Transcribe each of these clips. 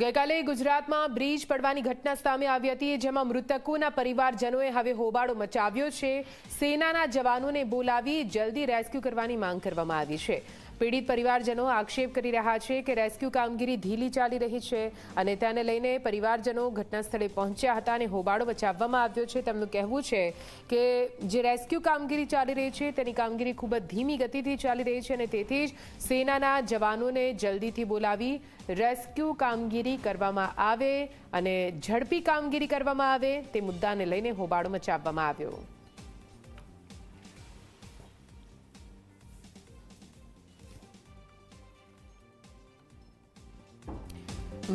ગઈકાલે ગુજરાતમાં બ્રિજ પડવાની ઘટના સામે આવી હતી, જેમાં મૃતકોના પરિવારજનોએ હવે હોબાળો મચાવ્યો છે। સેનાના જવાનોને બોલાવી જલ્દી રેસ્ક્યુ કરવાની માંગ કરવામાં આવી છે। પીડિત પરિવારજનો આક્ષેપ કરી રહ્યા છે કે રેસ્ક્યુ કામગીરી ઢીલી ચાલી રહી છે અને તેને લઈને પરિવારજનો ઘટના સ્થળે પહોંચ્યા હતા અને હોબાળો મચાવવામાં આવ્યો છે। તેમનું કહેવું છે કે જે રેસ્ક્યુ કામગીરી ચાલી રહી છે તેની કામગીરી ખૂબ જ ધીમી ગતિથી ચાલી રહી છે અને તેથી જ સેનાના જવાનોને જલ્દીથી બોલાવી રેસ્ક્યુ કામગીરી કરવામાં આવે અને ઝડપી કામગીરી કરવામાં આવે તે મુદ્દાને લઈને હોબાળો મચાવવામાં આવ્યો।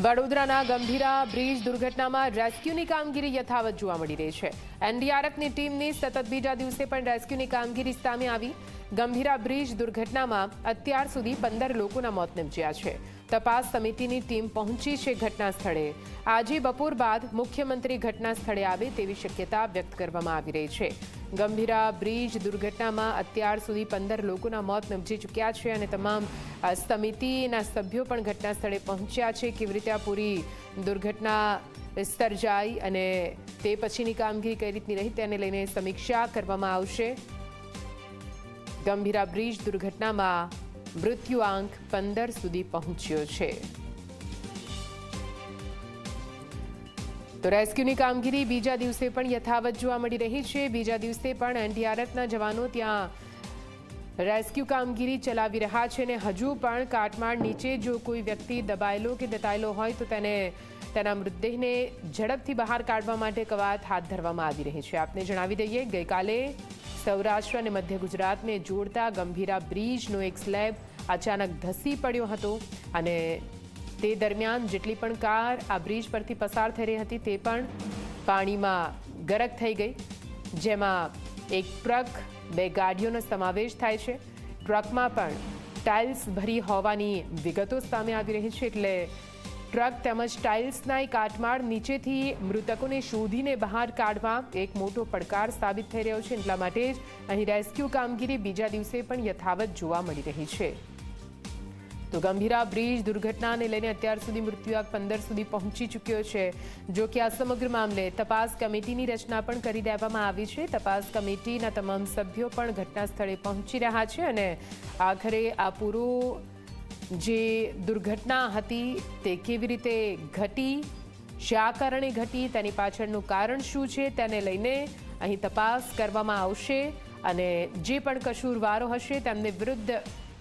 વડોદરાના ગંભીરા બ્રિજ દુર્ઘટનામાં રેસ્ક્યુની કામગીરી યથાવત જોવા મળી રહી છે। એનડીઆરએફની ટીમની સતત બીજા દિવસે પણ રેસ્ક્યુની કામગીરી સામે આવી। ગંભીરા બ્રિજ દુર્ઘટનામાં અત્યાર સુધી 15 લોકોના મોત નિપજ્યા છે। તપાસ સમિતિની ટીમ પહોંચી છે ઘટના સ્થળે। આજે બપોર બાદ મુખ્યમંત્રી ઘટના સ્થળે આવે તેવી શક્યતા વ્યક્ત કરવામાં આવી રહી છે। ગંભીરા બ્રિજ દુર્ઘટનામાં અત્યાર સુધી 15 લોકોના મોત નિપજી ચૂક્યા છે અને તમામ સમિતિના સભ્યો પણ ઘટના સ્થળે પહોંચ્યા છે। કેવી રીતે આ પૂરી દુર્ઘટના સર્જાઈ અને તે પછીની કામગીરી કઈ રીતની રહી તેને લઈને સમીક્ષા કરવામાં આવશે। ગંભીરા બ્રિજ દુર્ઘટનામાં મૃત્યુઆંક 15 સુધી પહોંચ્યો છે। તો રેસ્ક્યુની કામગીરી બીજા દિવસે પણ યથાવત જોવા મળી રહી છે। બીજા દિવસે પણ એનડીઆરએફના જવાનો ત્યાં રેસ્ક્યુ કામગીરી ચલાવી રહ્યા છે અને હજુ પણ કાટમાળ નીચે જો કોઈ વ્યક્તિ દબાયેલો કે દટાયેલો હોય તો તેના મૃતદેહને ઝડપથી બહાર કાઢવા માટે કવાયત હાથ ધરવામાં આવી રહી છે। આપને જણાવી દઈએ, ગઈકાલે સૌરાષ્ટ્ર અને મધ્ય ગુજરાતને જોડતા ગંભીરા બ્રિજનો એક સ્લેબ અચાનક ધસી પડ્યો હતો અને તે દરમિયાન જેટલી પણ કાર આ બ્રિજ પરથી પસાર થઈ રહી હતી તે પણ પાણીમાં ગરક થઈ ગઈ, જેમાં એક ટ્રક, 2 ગાડીઓનો સમાવેશ થાય છે। ટ્રકમાં પણ ટાઇલ્સ ભરી હોવાની વિગતો સામે આવી રહી છે, એટલે ટ્રક તેમજ ટાઇલ્સના કાટમાળ નીચેથી મૃતકોને શોધીને બહાર કાઢવા એક મોટો પડકાર સાબિત થઈ રહ્યો છે। એટલા માટે જ અહીં રેસ્ક્યુ કામગીરી બીજા દિવસે પણ યથાવત જોવા મળી રહી છે। તો ગંભીરા બ્રિજ દુર્ઘટનાને લઈને અત્યાર સુધી મૃત્યુઆંક 15 સુધી પહોંચી ચૂક્યો છે। જો કે આ સમગ્ર મામલે તપાસ કમિટીની રચના પણ કરી દેવામાં આવી છે। તપાસ કમિટીના તમામ સભ્યો પણ ઘટના સ્થળે પહોંચી રહ્યા છે અને આખરે આ પૂરું જે દુર્ઘટના હતી તે કેવી રીતે ઘટી, શા કારણે ઘટી, તેની પાછળનું કારણ શું છે તેને લઈને અહીં તપાસ કરવામાં આવશે અને જે પણ કસૂરવારો હશે તેમને વિરુદ્ધ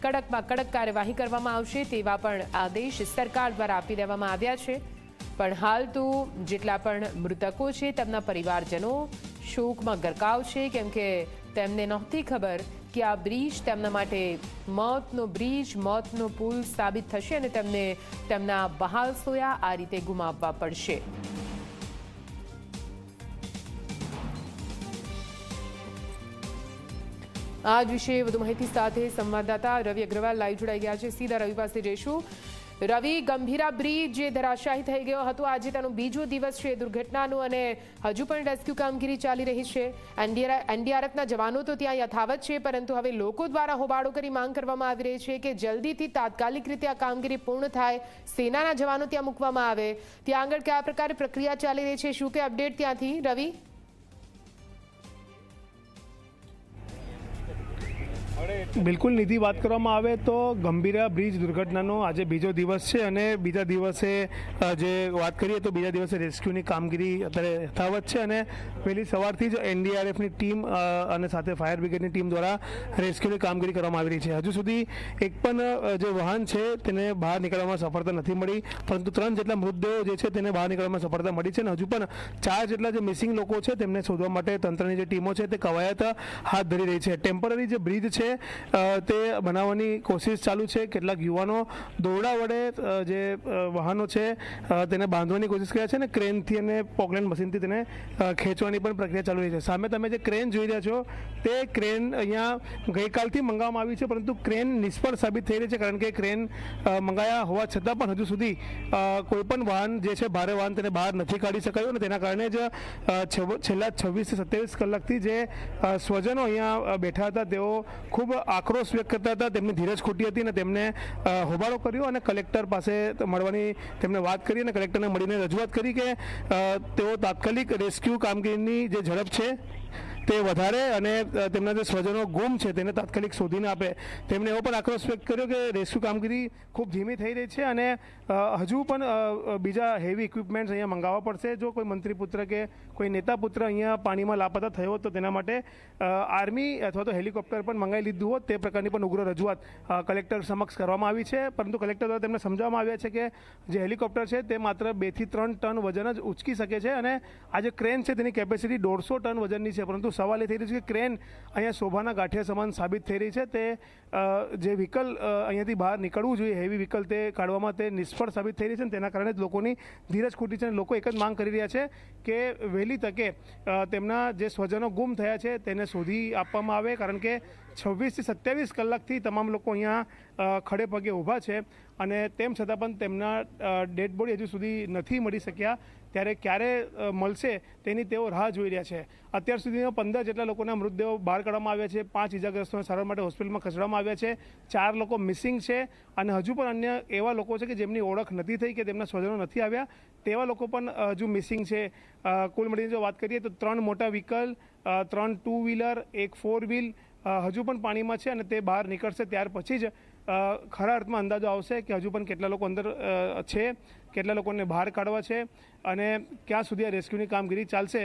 કડકમાં કડક કાર્યવાહી કરવામાં આવશે તેવા પણ આદેશ સરકાર દ્વારા આપી દેવામાં આવ્યા છે। પણ હાલ તો જેટલા પણ મૃતકો છે તેમના પરિવારજનો શોકમાં ગરકાવ છે, કેમ કે તેમને નહોતી ખબર કે આ બ્રિજ તેમના માટે મોતનો બ્રિજ, મોતનો પુલ સાબિત થશે અને તેમને તેમના બહાલ સોયા આ રીતે ગુમાવવા પડશે। આજ વિશે વધુ માહિતી સાથે સંવાદદાતા રવિ અગ્રવાલ લાઈવ જોડાઈ ગયા છે। સીધા રવિ પાસે જઈશું। રવિ, ગંભીરા બ્રિજ જે ધરાશાયી થઈ ગયો હતો, આજે તેનો બીજો દિવસ છે દુર્ઘટનાનો અને હજુ પણ રેસ્ક્યુ કામગીરી ચાલી રહી છે। એનડીઆરએફના જવાનો તો ત્યાં યથાવત છે, પરંતુ હવે લોકો દ્વારા હોબાળો કરી માંગ કરવામાં આવી રહી છે કે જલ્દીથી તાત્કાલિક રીતે આ કામગીરી પૂર્ણ થાય, સેનાના જવાનો ત્યાં મૂકવામાં આવે। ત્યાં આગળ કયા પ્રકારે પ્રક્રિયા ચાલી રહી છે, શું કે અપડેટ ત્યાંથી રવિ? બિલકુલ નિધિ, વાત કરવામાં આવે તો ગંભીરા બ્રિજ દુર્ઘટનાનો આજે બીજો દિવસ છે અને બીજા દિવસે જે વાત કરીએ તો બીજા દિવસે રેસ્ક્યુની કામગીરી અત્યારે યથાવત છે અને વહેલી સવારથી જ એનડીઆરએફની ટીમ અને સાથે ફાયર બ્રિગેડની ટીમ દ્વારા રેસ્ક્યુની કામગીરી કરવામાં આવી રહી છે। હજુ સુધી એક પણ જે વાહન છે તેને બહાર નીકળવામાં સફળતા નથી મળી, પરંતુ 3 જેટલા મૃતદેહો જે છે તેને બહાર નીકળવામાં સફળતા મળી છે અને હજુ પણ 4 જેટલા જે મિસિંગ લોકો છે તેમને શોધવા માટે તંત્રની જે ટીમો છે તે કવાયત હાથ ધરી રહી છે। ટેમ્પરરી જે બ્રિજ છે તે બનાવવાની કોશિશ ચાલુ છે। કેટલાક યુવાનો દોરડા વડે જે વાહનો છે તેને બાંધવાની કોશિશ કર્યા છે અને ક્રેનથી અને પોકલેન મશીનથી તેને ખેંચવાની પણ પ્રક્રિયા ચાલુ રહી છે। સામે તમે જે ક્રેન જોઈ રહ્યા છો તે ક્રેન અહીંયા ગઈકાલથી મંગાવવામાં આવી છે, પરંતુ ક્રેન નિષ્ફળ સાબિત થઈ રહી છે, કારણ કે ક્રેન મંગાયા હોવા છતાં પણ હજુ સુધી કોઈ પણ વાહન જે છે ભારે વાહન તેને બહાર નથી કાઢી શકાયું અને તેના કારણે જ છેલ્લા 26 થી 27 કલાકથી જે સ્વજનો અહીંયા બેઠા હતા તેઓ ખૂબ આક્રોશ વ્યક્ત કરતા હતા, તેમની ધીરજ ખોટી હતી અને તેમને હોબાળો કર્યો અને કલેક્ટર પાસે મળવાની તેમને વાત કરી અને કલેક્ટરને મળીને રજૂઆત કરી કે તેઓ તાત્કાલિક રેસ્ક્યુ કામગીરીની જે ઝડપ છે તે વધારે અને તેમના જે સ્વજનો ગુમ છે તેને તાત્કાલિક શોધીને આપે. તેમણે એવો પણ આક્રોશ વ્યક્ત કર્યો કે રેસ્ક્યુ કામગીરી ખૂબ ધીમી થઈ રહી છે અને હજુ પણ બીજા હેવી ઇક્વિપમેન્ટ્સ અહીંયા મંગાવવા પડશે. જો કોઈ મંત્રી પુત્ર કે કોઈ નેતા પુત્ર અહીંયા પાણીમાં લાપતા થયો તો તેના માટે આર્મી અથવા તો હેલિકોપ્ટર પણ મંગાવી લીધું હોત. તે પ્રકારની પણ ઉગ્ર રજૂઆત કલેક્ટર સમક્ષ કરવામાં આવી છે, પરંતુ કલેક્ટર દ્વારા તેમને સમજાવવામાં આવ્યા છે કે જે હેલિકોપ્ટર છે તે માત્ર 2 થી 3 ટન વજન જ ઉંચકી શકે છે અને આ જે ક્રેન છે તેની કેપેસિટી 150 ટન વજનની છે. પરંતુ સવાલ એ થઈ રહ્યો છે કે ક્રેન અહીંયા શોભાના ગાંઠિયા સમાન સાબિત થઈ રહી છે. તે જે વ્હીકલ અહીંયાથી બહાર નીકળવું જોઈએ, હેવી વ્હીકલ, તે કાઢવામાં તે નિષ્ફળ સાબિત થઈ રહી છે અને તેના કારણે જ લોકોની ધીરજ ખોટી છે અને લોકો એક જ માંગ કરી રહ્યા છે કે વહેલી તકે તેમના જે સ્વજનો ગુમ થયા છે તેને શોધી આપવામાં આવે, કારણ કે 26 થી 27 કલાકથી તમામ લોકો અહીંયા ખડે પગે ઊભા છે અને તેમ છતાં પણ તેમના ડેડ બોડી હજુ સુધી નથી મળી શક્યા. ત્યારે ક્યારે મળશે તેની તેઓ રાહ જોઈ રહ્યા છે. અત્યાર સુધીમાં 15 જેટલા લોકોના મૃતદેહો બહાર કાઢવામાં આવ્યા છે, 5 ઇજાગ્રસ્તોને સારવાર માટે હોસ્પિટલમાં ખસેડવામાં આવ્યા છે, 4 લોકો મિસિંગ છે અને હજુ પણ અન્ય એવા લોકો છે કે જેમની ઓળખ નથી થઈ કે તેમના સ્વજનો નથી આવ્યા, તેવા લોકો પણ હજુ મિસિંગ છે. કુલ મળીને જો વાત કરીએ તો 3 મોટા વ્હીકલ, 3 ટુ વ્હીલર, 1 4 વ્હીલ હજુ પણ પાણીમાં છે અને તે બહાર નીકળશે ત્યાર પછી જ ખરા અર્થમાં અંદાજો આવશે કે હજુ પણ કેટલા લોકો અંદર છે, કેટલા લોકોને બહાર કાઢવા છે અને ક્યાં સુધી આ રેસ્ક્યુની કામગીરી ચાલશે.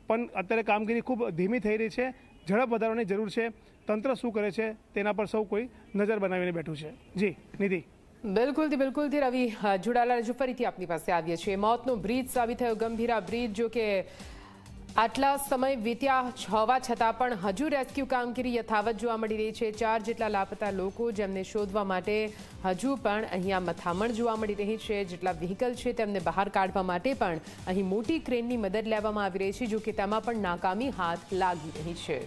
પણ અત્યારે કામગીરી ખૂબ ધીમી થઈ રહી છે, ઝડપ વધારવાની જરૂર છે. તંત્ર શું કરે છે તેના પર સૌ કોઈ નજર બનાવીને બેઠું છે. જી નિધિ. બિલકુલથી રવિ જોડાલા, હજુ ફરીથી આપની પાસે આવીએ છીએ. મોતનો બ્રિજ સાબિત થયો ગંભીરા બ્રિજ. જો કે આટલા સમય વીત્યા હોવા છતાં પણ હજુ રેસ્ક્યુ કામગીરી યથાવત જોવા મળી રહી છે. 4 જેટલા લાપતા લોકો જેમને શોધવા માટે હજુ પણ અહીંયા મથામણ જોવા મળી રહી છે. જેટલા વ્હીકલ છે તેમને બહાર કાઢવા માટે પણ અહીં મોટી ક્રેનની મદદ લેવામાં આવી રહી છે, જો કે તેમાં પણ નાકામી હાથ લાગી રહી છે.